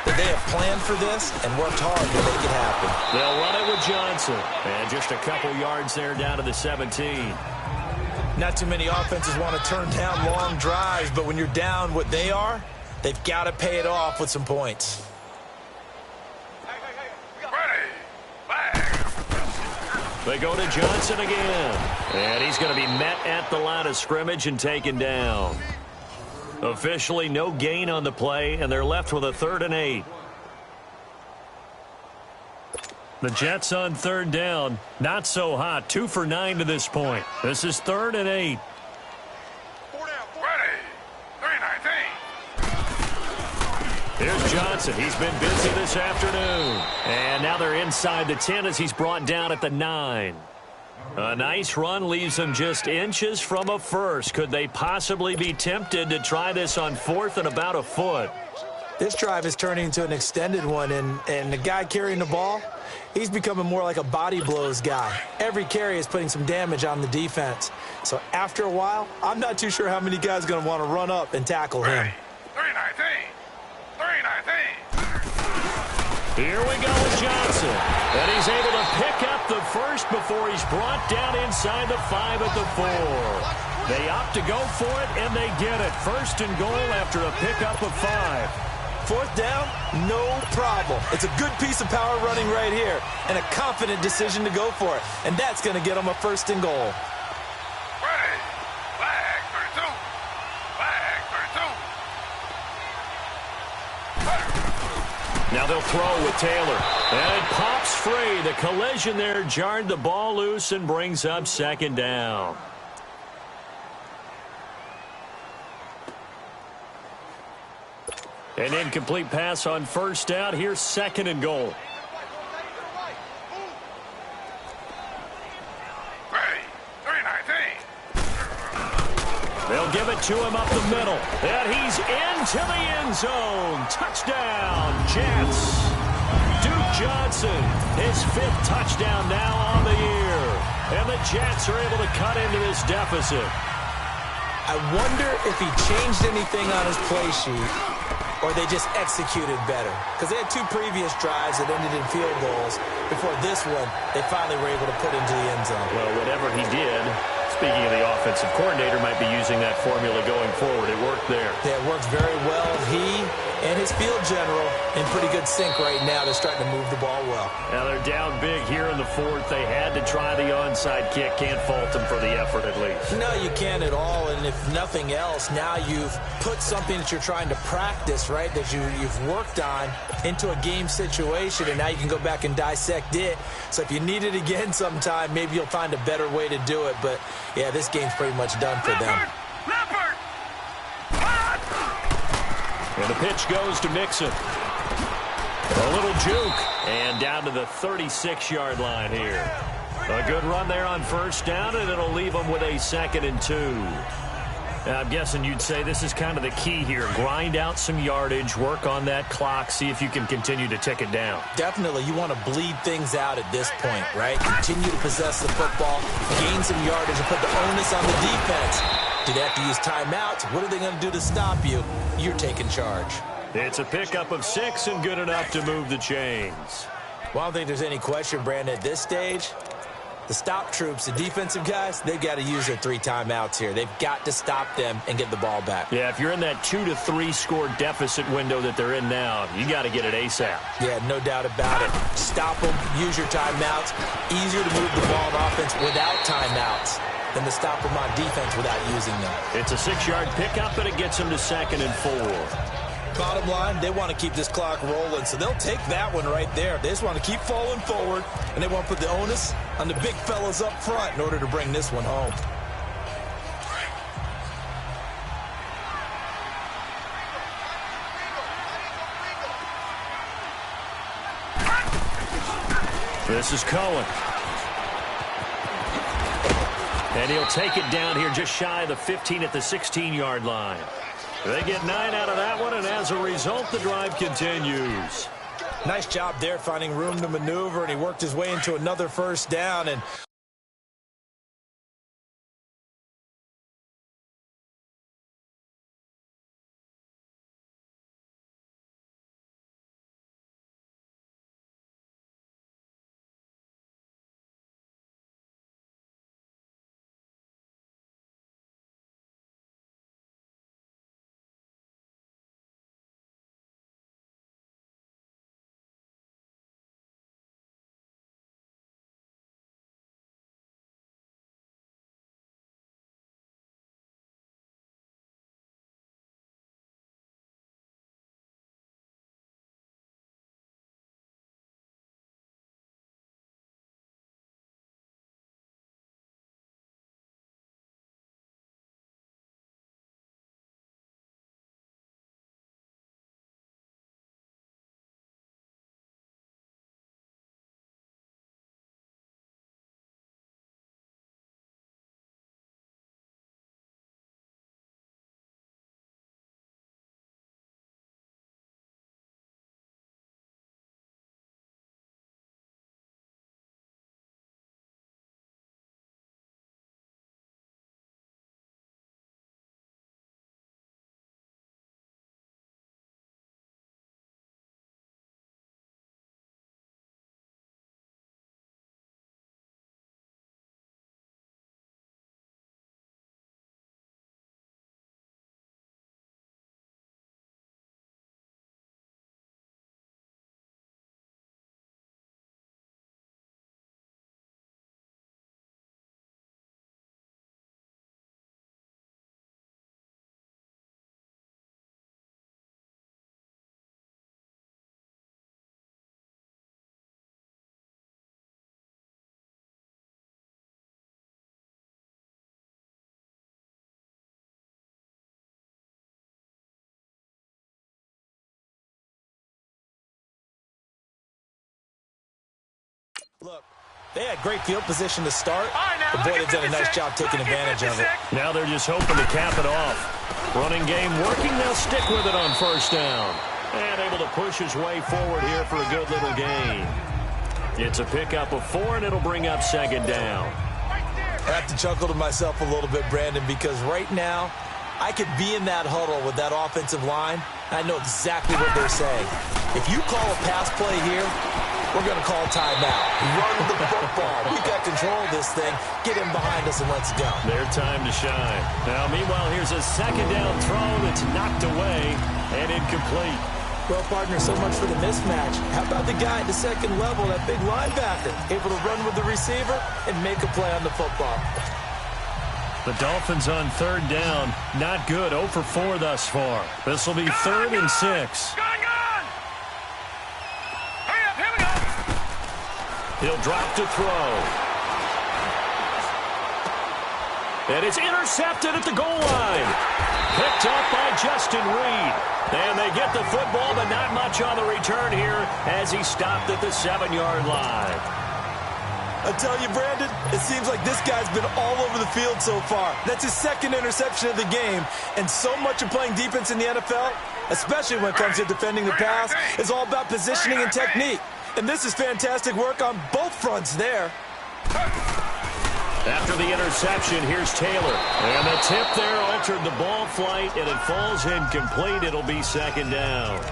that they have planned for this and worked hard to make it happen.
They'll run it with Johnson. And just a couple yards there down to the 17.
Not too many offenses want to turn down long drives, but when you're down what they are, they've got to pay it off with some points.
They go to Johnson again. And he's going to be met at the line of scrimmage and taken down. Officially no gain on the play, and they're left with a 3rd and 8. The Jets on 3rd down, not so hot. 2 for 9 to this point. This is 3rd and 8. Here's Johnson. He's been busy this afternoon. And now they're inside the 10 as he's brought down at the 9. A nice run leaves them just inches from a first. Could they possibly be tempted to try this on 4th and about a foot?
This drive is turning into an extended one, and the guy carrying the ball, he's becoming more like a body blows guy. Every carry is putting some damage on the defense. So after a while, I'm not too sure how many guys are going to want to run up and tackle him.
319.
Here we go with Johnson. And he's able to pick up the first before he's brought down inside the 5 at the 4. They opt to go for it, and they get it. 1st and goal after a pickup of 5.
4th down, no problem. It's a good piece of power running right here and a confident decision to go for it. And that's going to get them a 1st and goal.
Ready. Flag 32.
Now they'll throw with Taylor. And it pops free. The collision there jarred the ball loose and brings up 2nd down. An incomplete pass on 1st down. Here's 2nd and goal.
Ready. 319.
They'll give it to him up the middle. And he's into the end zone. Touchdown, Jets. Duke Johnson, his 5th touchdown now on the year. And the Jets are able to cut into this deficit.
I wonder if he changed anything on his play sheet or they just executed better. Because they had 2 previous drives that ended in field goals. Before this one, they finally were able to put into the end zone.
Well, whatever he did, speaking of the offensive coordinator, might be using that formula going forward. It worked there.
Yeah, it worked very well. He and his field general in pretty good sync right now. They're starting to move the ball well.
Now they're down big here in the 4th. They had to try the onside kick. Can't fault them for the effort at least.
No, you can't at all. And if nothing else, now you've put something that you're trying to practice, right, that you've worked on into a game situation, and now you can go back and dissect it. So if you need it again sometime, maybe you'll find a better way to do it. But, yeah, this game's pretty much done for them.
And the pitch goes to Mixon. A little juke. And down to the 36-yard line here. A good run there on first down, and it'll leave them with a 2nd and 2. Now, I'm guessing you'd say this is kind of the key here. Grind out some yardage, work on that clock, see if you can continue to tick it down.
Definitely. You want to bleed things out at this point, right? Continue to possess the football, gain some yardage, and put the onus on the defense. Do they have to use timeouts? What are they going to do to stop you? You're taking charge.
It's a pickup of 6 and good enough to move the chains.
Well, I don't think there's any question, Brandon, at this stage. The stop troops, the defensive guys, they've got to use their 3 timeouts here. They've got to stop them and get the ball back.
Yeah, if you're in that 2 to 3 score deficit window that they're in now, you got to get it ASAP.
Yeah, no doubt about it. Stop them, use your timeouts. Easier to move the ball on offense without timeouts than to stop them on defense without using them.
It's a 6-yard pickup, and it gets them to 2nd and 4.
Bottom line, they want to keep this clock rolling, so they'll take that one right there. They just want to keep falling forward, and they want to put the onus on the big fellas up front in order to bring this one home.
This is Cohen. And he'll take it down here just shy of the 15 at the 16-yard line. They get 9 out of that one, and as a result, the drive continues.
Nice job there finding room to maneuver, and he worked his way into another first down. And look, they had great field position to start, but boy, they've done a nice job taking advantage of it.
Now they're just hoping to cap it off. Running game working, they'll stick with it on first down. And able to push his way forward here for a good little gain. It's a pickup of 4, and it'll bring up 2nd down.
I have to chuckle to myself a little bit, Brandon, because right now I could be in that huddle with that offensive line, and I know exactly what they're saying. If you call a pass play here, we're going to call timeout. Run the football. We've got control of this thing. Get him behind us and let's go.
Their time to shine. Now, meanwhile, here's a second down throw that's knocked away and incomplete.
Well, partner, so much for the mismatch. How about the guy at the second level, that big linebacker, able to run with the receiver and make a play on the football?
The Dolphins on third down. Not good. 0 for 4 thus far. This will be 3rd and 6.
Hurry up, here we go.
He'll drop to throw. And it's intercepted at the goal line. Picked up by Justin Reed. And they get the football, but not much on the return here as he stopped at the 7-yard line.
I tell you, Brandon, it seems like this guy's been all over the field so far. That's his second interception of the game. And so much of playing defense in the NFL, especially when it comes to defending the pass, is all about positioning and technique. And this is fantastic work on both fronts there.
After the interception, here's Taylor. And the tip there altered the ball flight, and it falls incomplete. It'll be 2nd down.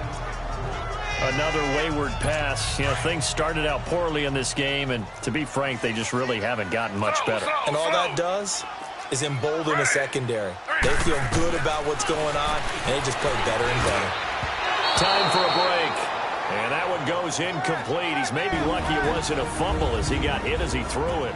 Another wayward pass. You know, things started out poorly in this game, and to be frank, they just really haven't gotten much better.
And all that does is embolden the secondary. They feel good about what's going on, and they just play better and better.
Time for a break. And that one goes incomplete. He's maybe lucky it wasn't a fumble as he got hit as he threw it.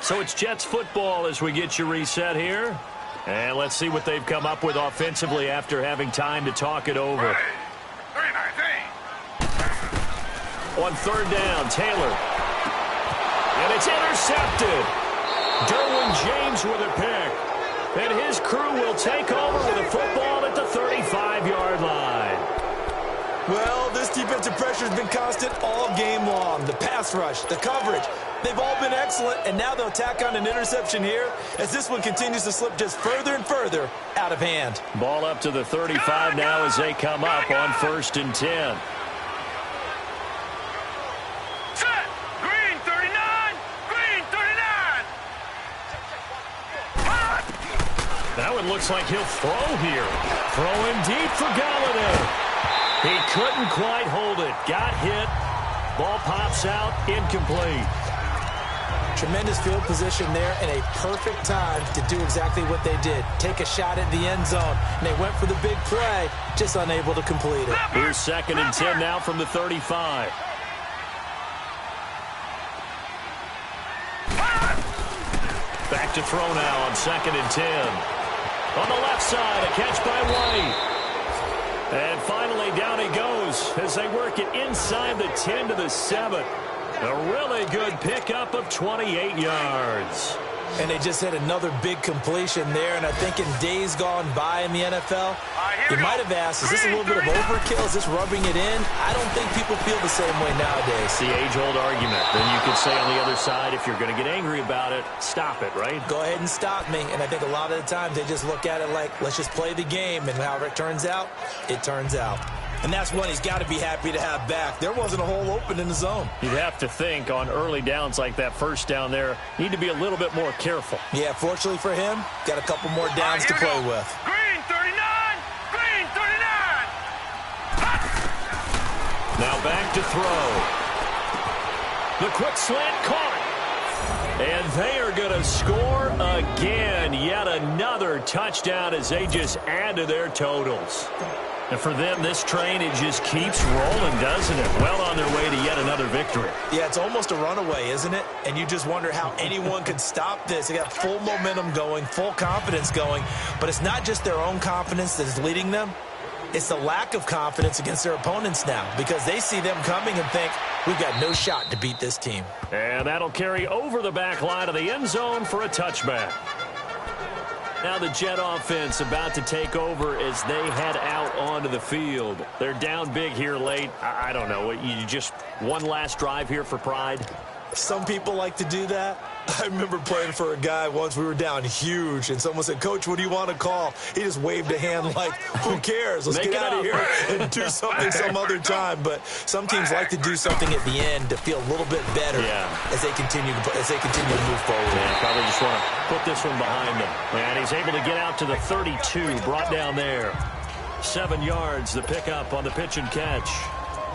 So it's Jets football as we get you reset here. And let's see what they've come up with offensively after having time to talk it over. On third down, Taylor. And it's intercepted. Derwin James with a pick. And his crew will take over with a football at the 35-yard line.
Well, this defensive pressure has been constant all game long. The pass rush, the coverage, they've all been excellent, and now they'll tack on an interception here as this one continues to slip just further and further out of hand.
Ball up to the 35 now as they come up on 1st and 10.
Set. Green 39. Green 39.
That one looks like he'll throw here. Throwing deep for Galladay. He couldn't quite hold it. Got hit. Ball pops out. Incomplete.
Tremendous field position there and a perfect time to do exactly what they did. Take a shot at the end zone. And they went for the big play, just unable to complete it.
Here's 2nd and 10 now from the 35. Back to throw now on 2nd and 10. On the left side, a catch by White. And finally, down he goes as they work it inside the 10 to the 7. A really good pickup of 28 yards.
And they just had another big completion there. And I think in days gone by in the NFL, you might have asked, is this a little bit of overkill? Is this rubbing it in? I don't think people feel the same way nowadays.
The age-old argument. Then you could say on the other side, if you're going to get angry about it, stop it, right?
Go ahead and stop me. And I think a lot of the times they just look at it like, let's just play the game. And however it turns out, it turns out. And that's one he's got to be happy to have back. There wasn't a hole open in the zone.
You'd have to think on early downs like that first down there, need to be a little bit more careful.
Yeah, fortunately for him, got a couple more downs to play with.
Green 39. Green 39.
Now back to throw. The quick slant caught. And they are going to score again. Yet another touchdown as they just add to their totals. And for them, this train, it just keeps rolling, doesn't it? Well on their way to yet another victory.
Yeah, it's almost a runaway, isn't it? And you just wonder how anyone could stop this. They got full momentum going, full confidence going. But it's not just their own confidence that is leading them. It's the lack of confidence against their opponents now because they see them coming and think, we've got no shot to beat this team.
And that'll carry over the back line of the end zone for a touchback. Now the Jet offense about to take over as they head out onto the field. They're down big here late. I don't know. You just one last drive here for pride?
Some people like to do that. I remember playing for a guy once. We were down huge, and someone said, "Coach, what do you want to call?" He just waved a hand like, who cares? Let's get out of here and do something some other time. But some teams like to do something at the end to feel a little bit better as they continue to move forward.
Yeah, probably just want to put this one behind them. And he's able to get out to the 32, brought down there. 7 yards, the pickup on the pitch and catch.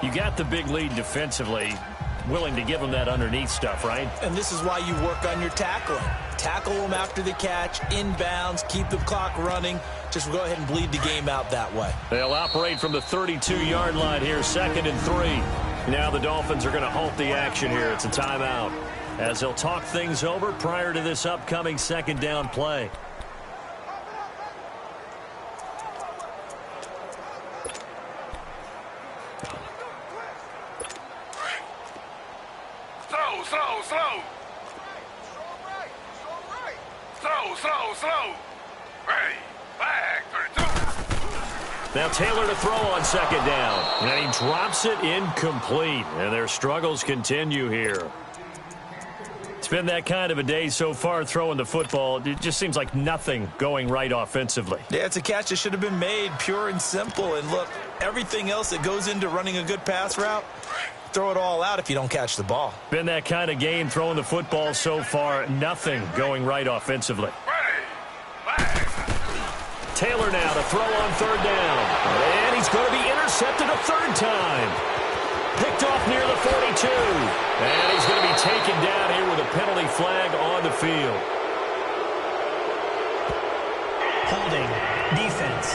You got the big lead defensively. Willing to give them that underneath stuff, right?
And this is why you work on your tackling. Tackle them after the catch, inbounds, keep the clock running. Just go ahead and bleed the game out that way.
They'll operate from the 32-yard line here, 2nd and 3. Now the Dolphins are going to halt the action here. It's a timeout as they'll talk things over prior to this upcoming 2nd down play.
Slow. Ready. Back. 32.
Now Taylor to throw on 2nd down. And he drops it incomplete. And their struggles continue here. It's been that kind of a day so far throwing the football. It just seems like nothing going right offensively.
Yeah, it's a catch that should have been made, pure and simple. And look, everything else that goes into running a good pass route, throw it all out if you don't catch the ball.
Been that kind of game throwing the football so far. Nothing going right offensively. Taylor now to throw on 3rd down. And he's going to be intercepted a 3rd time. Picked off near the 42. And he's going to be taken down here with a penalty flag on the field.
Holding. Defense.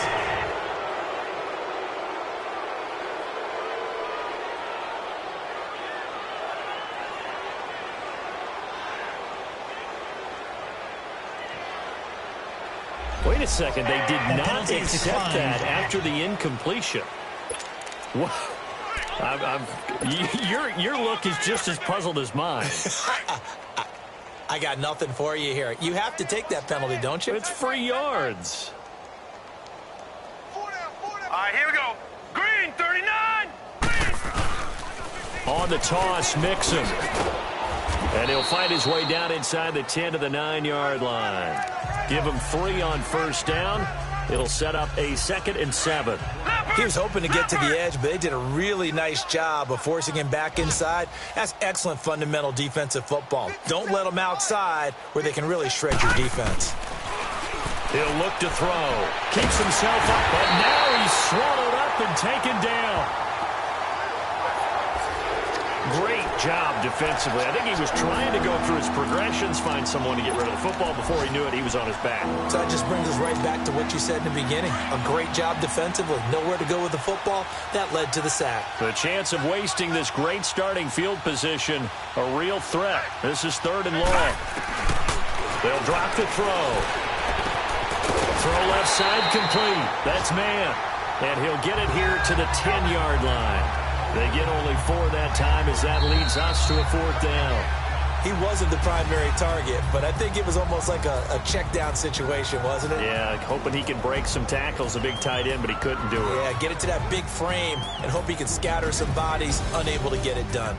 Wait a second. They did not accept that after the incompletion. What? Your look is just as puzzled as mine.
I got nothing for you here. You have to take that penalty, don't you?
It's free yards.
All right, here we go. Green, 39.
On the toss, Mixon. And he'll find his way down inside the 10 to the 9-yard line. Give him 3 on 1st down. It'll set up a 2nd and 7.
He was hoping to get to the edge, but they did a really nice job of forcing him back inside. That's excellent fundamental defensive football. Don't let them outside where they can really shred your defense.
He'll look to throw. Keeps himself up, but now he's swallowed up and taken down. Great job defensively. I think he was trying to go through his progressions, find someone to get rid of the football. Before he knew it, he was on his back.
So that just brings us right back to what you said in the beginning. A great job defensively. Nowhere to go with the football. That led to the sack.
The chance of wasting this great starting field position, a real threat. This is 3rd and long. They'll drop the throw. Throw left side complete. That's man. And he'll get it here to the 10-yard line. They get only 4 that time as that leads us to a 4th down.
He wasn't the primary target, but I think it was almost like a check down situation, wasn't it?
Yeah, hoping he could break some tackles, a big tight end, but he couldn't do it.
Yeah, get it to that big frame and hope he can scatter some bodies, unable to get it done.